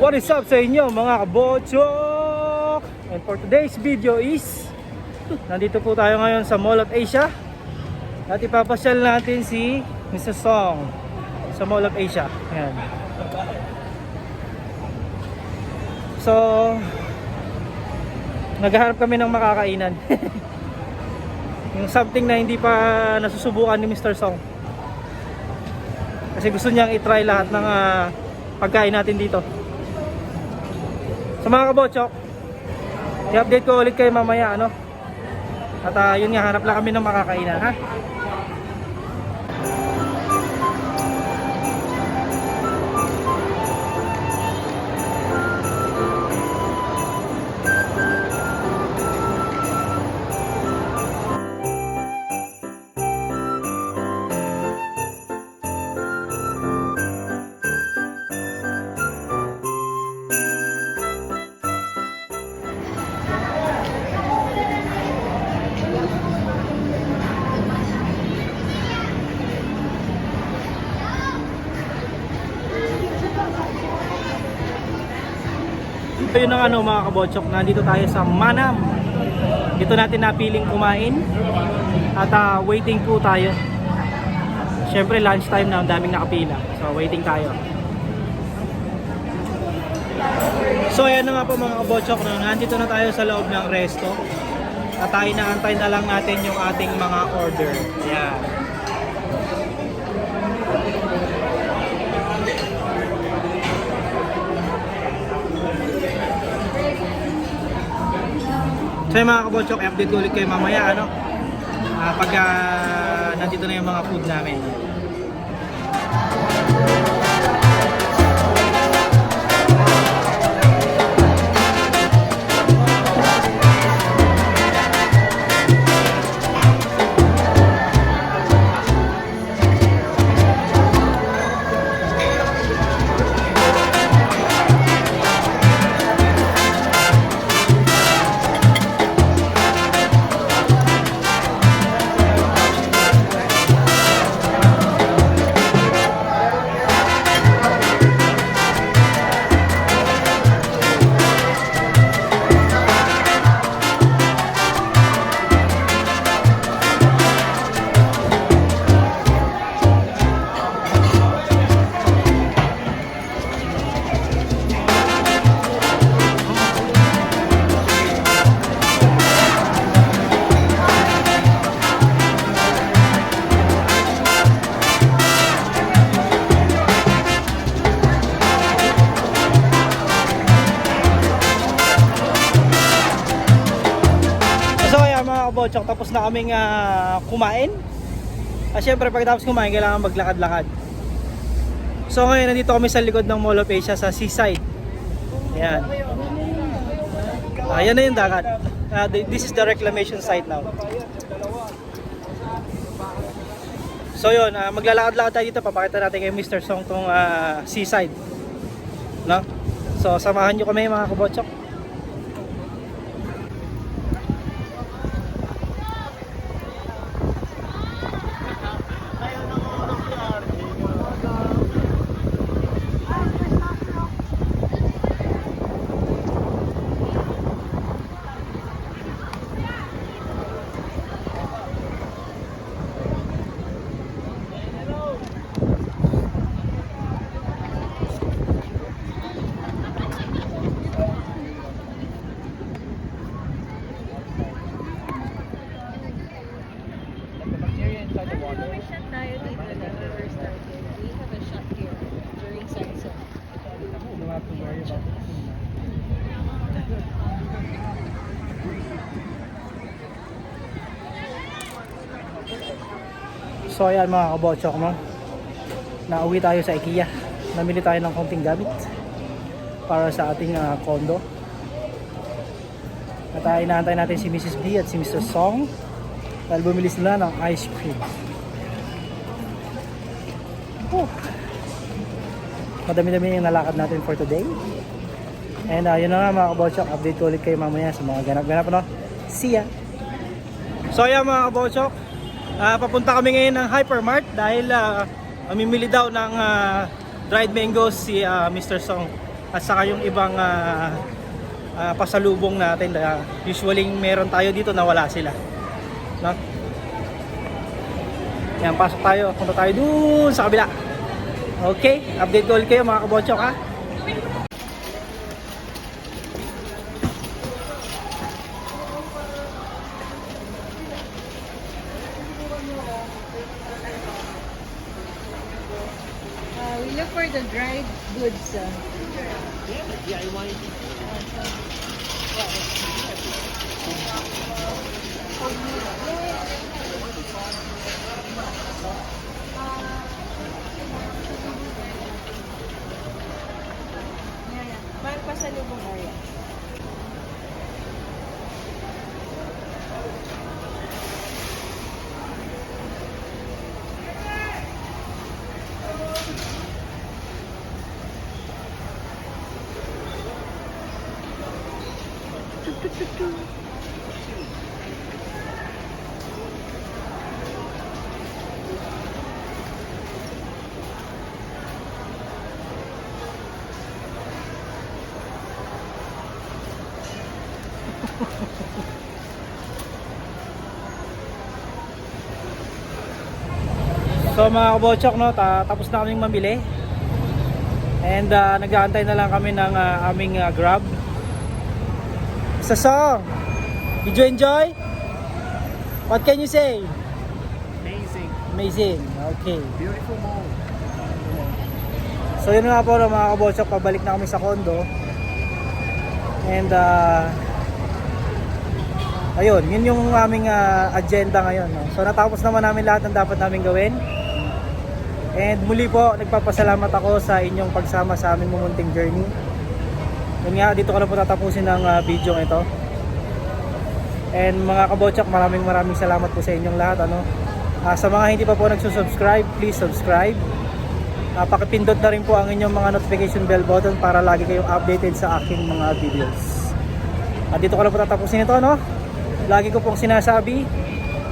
What is up sa inyo mga kabochok? And for today's video is nandito po tayo ngayon sa Mall of Asia at ipapasyal natin si Mr. Song sa Mall of Asia. Ayan. So naghahanap kami ng makakainan. Yung something na hindi pa nasusubukan ni Mr. Song, kasi gusto niyang i-try lahat ng pagkain natin dito. So mga kabochok, i-update ko ulit kayo mamaya, ano? At yun nga, hanap lang kami ng makakainan, ha? Ito yun ang mga kabochok, nandito tayo sa Manam. Dito natin napiling kumain at waiting po tayo. Syempre lunch time na, ang daming nakapila, so waiting tayo. So ayan na nga po mga kabochok, nandito na tayo sa loob ng resto at tayo naantay na lang natin yung ating mga order. Ayan. So mga kabochok, update ko ulit kayo mamaya, ano? Pag nandito na yung mga food namin. Kabochok, tapos na kaming kumain. Siyempre pagkatapos kumain kailangan maglakad-lakad. So ngayon nandito kami sa likod ng Mall of Asia sa seaside. Ayan. Ayan na yung dagat. This is the reclamation site now. So yun, maglalakad-lakad tayo dito. Papakita natin kay Mr. Song tong seaside, no? So samahan nyo kami mga kabochok. So ayan mga kabochok, no? Nauwi tayo sa IKEA. Namili tayo ng konting gamit para sa ating condo. At inaantay natin si Mrs. B at si Mr. Song dahil bumili sila ng ice cream. Madami-dami yung nalakad natin for today. And yun na nga mga kabochok, update ko ulit kayo mamaya sa mga ganap-ganap, no? See ya! So ayan mga kabochok, papunta kami ngayon ng Hypermart dahil mamimili daw ng dried mangoes si Mr. Song. at saka yung ibang pasalubong natin. Usually meron tayo dito na wala sila, no? Yan, pasok tayo, punta tayo dun sa kabila. Okay, update ko ulit kayo mga kabotsok, ha. We look for the dried goods. Pasalubong area. So mga kabotsok, no, tapos na kaming mamili. And nag-aantay na lang kami ng aming Grab. Sa song, did you enjoy? What can you say? Amazing. Amazing, okay. Beautiful mall. So yun nga po, no, mga kabotsok, pabalik na kami sa condo. And ayun, yun yung aming agenda ngayon, no? So natapos naman namin lahat ng dapat namin gawin. And muli po, nagpapasalamat ako sa inyong pagsama sa aming mumunting journey. Yun nga, dito ko na po tatapusin ng video ito. And mga kabotsok, maraming salamat po sa inyong lahat, ano? Sa mga hindi pa po nagsusubscribe, please subscribe. Pakipindot na rin po ang inyong mga notification bell button para lagi kayong updated sa aking mga videos. Dito ko na po tatapusin ito, no? Lagi ko pong sinasabi,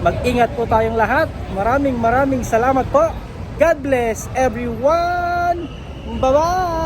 mag-ingat po tayong lahat. Maraming salamat po. God bless everyone. Bye-bye.